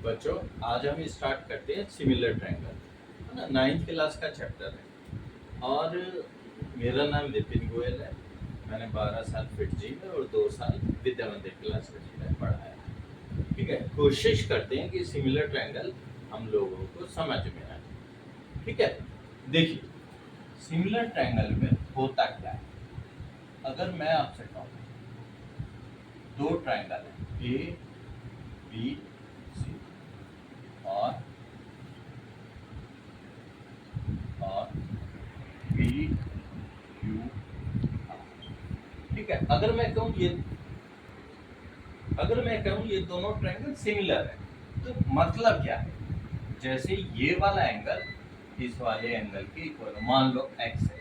बच्चों, आज हम स्टार्ट करते हैं सिमिलर ट्रायंगल, है ना। 9th क्लास का चैप्टर है और मेरा नाम विपिन गोयल है। मैंने 12 साल फिटजी में और 2 साल विद्या मंदिर क्लास में पढ़ाया है। ठीक है, कोशिश करते हैं कि सिमिलर ट्रायंगल हम लोगों को समझ में आए। ठीक है, देखिए सिमिलर ट्रायंगल में होता क्या है। अगर मैं आपसे कहूँ दो ट्रायंगल है ए बी सी और पी क्यू आर, ठीक है। अगर मैं कहूँ ये दोनों ट्रायंगल सिमिलर है तो मतलब क्या है। जैसे ये वाला एंगल इस वाले एंगल के इक्वल, मान लो x है,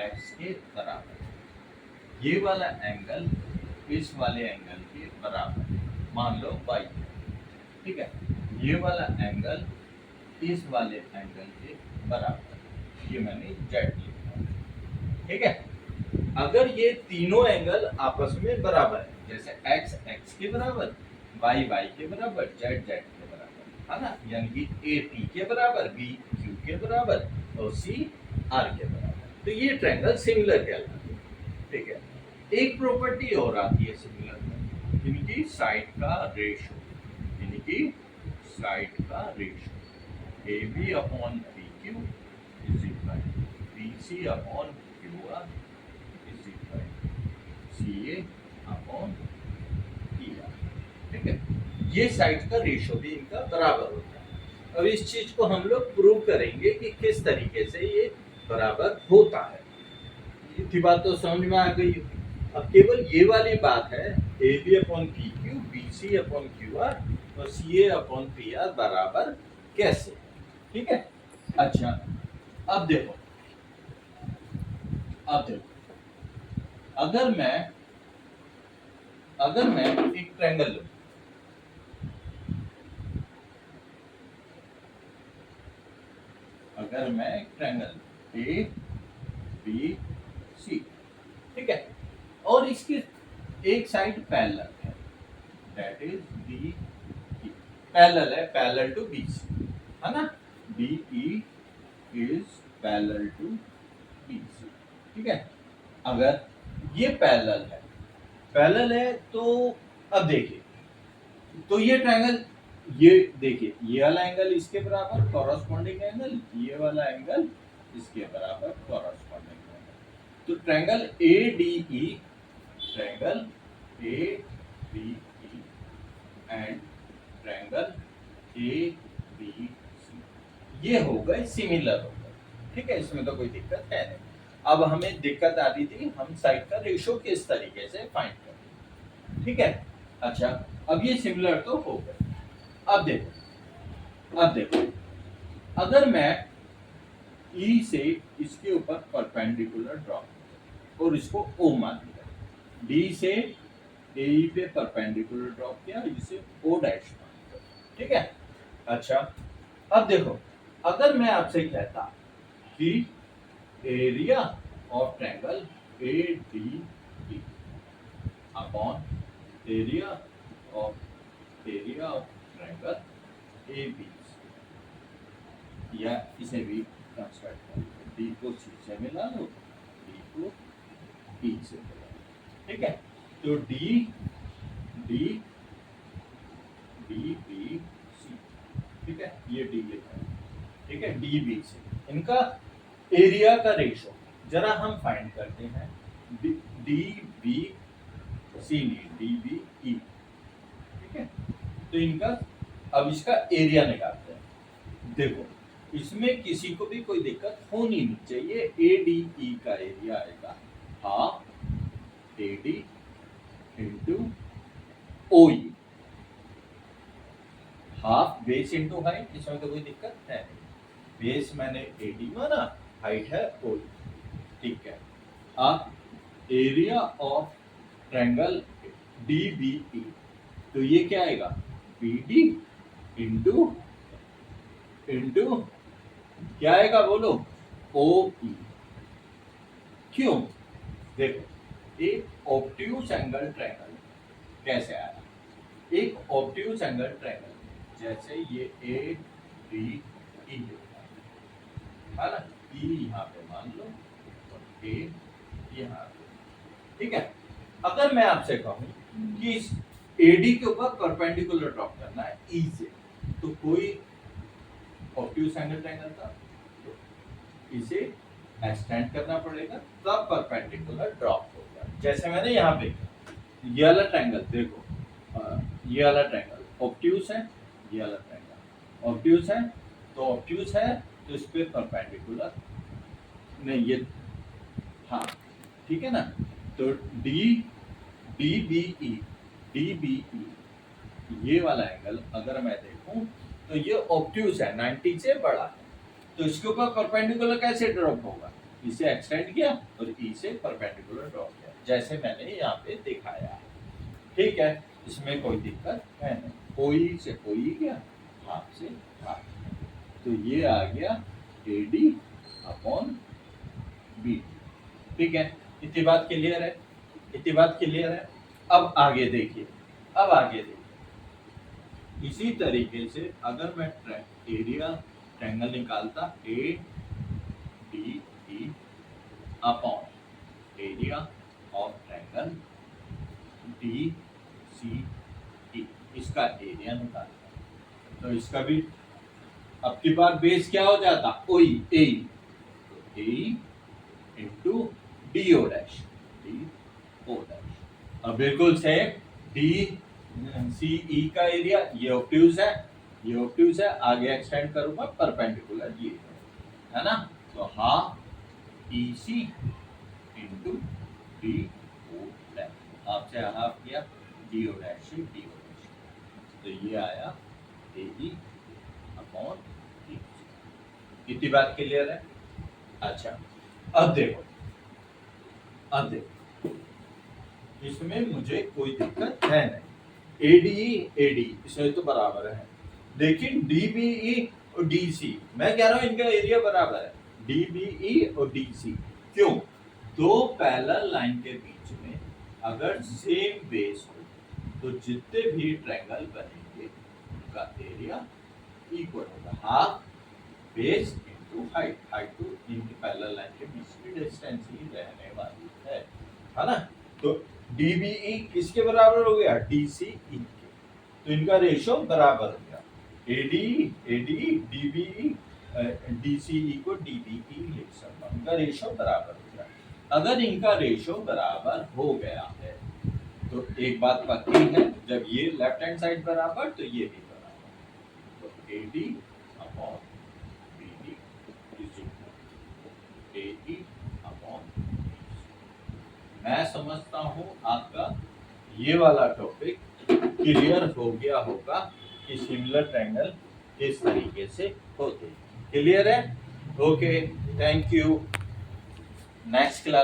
x के बराबर है। ये वाला एंगल इस वाले एंगल के बराबर है, मान लो y है। ठीक है, ये वाला एंगल इस वाले एंगल के बराबर है, ये मैंने z लिखा। ठीक है, अगर ये तीनों एंगल आपस में बराबर है, जैसे x x के बराबर, y y के बराबर, z z के बराबर, है ना, यानी कि a p के बराबर, b q के बराबर और c r के बराबर, तो ये ट्रायंगल सिमिलर कहलाते हैं। ठीक है, एक प्रॉपर्टी और आती है सिमिलर में, इनकी साइड का रेशो, यानी कि साइड का ratio ab upon pq is equal bc upon qr is equal CA upon PR। ठीक है, ये साइड का रेशो भी इनका बराबर होता है। अब इस चीज को हम लोग प्रूव करेंगे कि किस तरीके से ये बराबर होता है। इतनी बात तो समझ में आ गई। अब केवल ये वाली बात है, AB upon PQ, BC upon QR और CA अपॉन PR बराबर कैसे। ठीक है, अच्छा अब देखो अगर मैं एक ट्रायंगल लूं, अगर मैं एक ट्रायंगल ए बी सी, ठीक है, और इसकी एक साइड पैरेलल है, that is B E, parallel है, पैरेलल टू बी सी, है ना, B E is parallel to B C. ठीक है, अगर ये पैरेलल है तो अब देखिए, तो ये ट्रायंगल, ये देखिए ये वाला एंगल इसके बराबर कॉरस्पॉन्डिंग एंगल, ये वाला एंगल इसके बराबर कॉरस्पॉन्डिंग एंगल, तो triangle ADE, triangle ADE and triangle ABC ये हो गए सिमिलर हो गए। ठीक है, इसमें तो कोई दिक्कत है नहीं। अब हमें दिक्कत आती थी हम साइड का रेशो किस तरीके से फाइंड करें। ठीक है, अच्छा अब ये सिमिलर तो हो गए। अब देखो अगर मैं E से इसके ऊपर परपेंडिकुलर ड्रॉ और इसको O मान लिया, D से AE पे परपेंडिकुलर ड्रॉ किया, इसे O डैश मान लिया। ठीक है, अच्छा अब देखो अगर मैं आपसे कहता कि area of triangle ADE upon area of triangle ABC, या इसे भी कंस्ट्रक्ट कर डी को सी से मिला लो, डी को ई से मिला लो। ठीक है, तो D D D B C, ठीक है, ये डी लिखा है। ठीक है, डी बी सी, इनका एरिया का रेशो जरा हम फाइंड करते हैं। डी बी सी नहीं, डी बी ई। ठीक है, तो इनका अब इसका एरिया निकालते हैं। देखो इसमें किसी को भी कोई दिक्कत होनी नहीं चाहिए। ADE का एरिया आएगा half AD into OE, half base into height, इसमें तो कोई दिक्कत है नहीं। बेस मैंने AD माना, हाइट है OE। ठीक है, अब एरिया ऑफ ट्रायंगल DBE, तो ये क्या आएगा BD इंटू क्या आएगा बोलो OE। क्यों, देखो एक ऑब्ट्यूज एंगल ट्रायंगल कैसे आया, एक ऑब्ट्यूज एंगल ट्रायंगल जैसे ये ए डी ई है ना, ई यहाँ पे मान लो और ए यहाँ पे, ठीक है। अगर मैं आपसे कहूँ कि इस एडी के ऊपर परपेंडिकुलर ड्रॉप करना है ई से, तो कोई ऑब्ट्यूज एंगल ट्रायंगल था, तो इसे एक्सटेंड करना पड़ेगा, तब परपेंडिकुलर ड्रॉप होगा। जैसे मैंने यहाँ पे ये वाला ट्रायंगल देखो, ये वाला ट्रायंगल ऑब्ट्यूज है, ये वाला ट्रायंगल ऑब्ट्यूज है, तो ऑब्ट्यूज है तो इस पे परपेंडिकुलर नहीं, ये हाँ ठीक है ना। तो डी डी बी ई ये वाला एंगल अगर मैं देखूं तो ये ऑब्ट्यूज है, 90 से बड़ा है, तो इसके ऊपर परपेंडिकुलर कैसे ड्रॉप होगा, इसे एक्सटेंड किया और ई से परपेंडिकुलर ड्रॉप किया, जैसे मैंने यहाँ पे दिखाया है, ठीक है। इसमें कोई दिक्कत है नहीं, कोई से कोई गया, हाफ से हाफ, तो ये आ गया AD अपॉन BD, ठीक है। इतनी बात क्लियर है, इतनी बात क्लियर है। अब आगे देखिए, अब आगे देखिए, इसी तरीके से अगर मैं एरिया ट्रायंगल निकालता ADE upon area of triangle DCE, इसका एरिया निकालता, तो इसका भी अब की बार बेस क्या हो जाता, OE AE, तो AE into DO dash, DO dash. अब बिल्कुल सेम DCE का एरिया, ये ऑब्ट्यूज है, ये ऑब्ट्यूज है, आगे एक्सटेंड करूंगा परपेंडिकुलर ये है ना, तो half EC into DO dash, आपसे हाफ किया DO डैश से DO डैश, तो ये आया AE अपॉन DC। इतनी बात क्लियर है। अच्छा अब देखो, अब देखो, इसमें मुझे कोई दिक्कत है नहीं, ADE इसमें तो बराबर है, लेकिन DBE और DC, मैं कह रहा हूं इनका एरिया बराबर है, DBE और DC, क्यों, दो पैरेलल लाइन के बीच में अगर सेम बेस हो तो जितने भी ट्रायंगल बनेंगे उनका एरिया इक्वल होगा, half base into height, height तो इनकी पैरेलल लाइन के बीच की डिस्टेंस ही रहने वाली है ना। तो DBE किसके बराबर हो गया, DCE के, तो इनका रेशो बराबर हो गया, ADE DBE DCE को DBE लिख सकता हूं, इनका रेशो बराबर हो गया। अगर इनका रेशो बराबर हो गया है तो एक बात पक्की है, जब ये लेफ्ट हैंड साइड बराबर तो ये भी बराबर, तो AD upon BD is equal AE upon, मैं समझता हूं आपका ये वाला टॉपिक क्लियर हो गया होगा कि सिमिलर ट्रायंगल किस तरीके से होते हैं। क्लियर है? Okay, thank you. Next class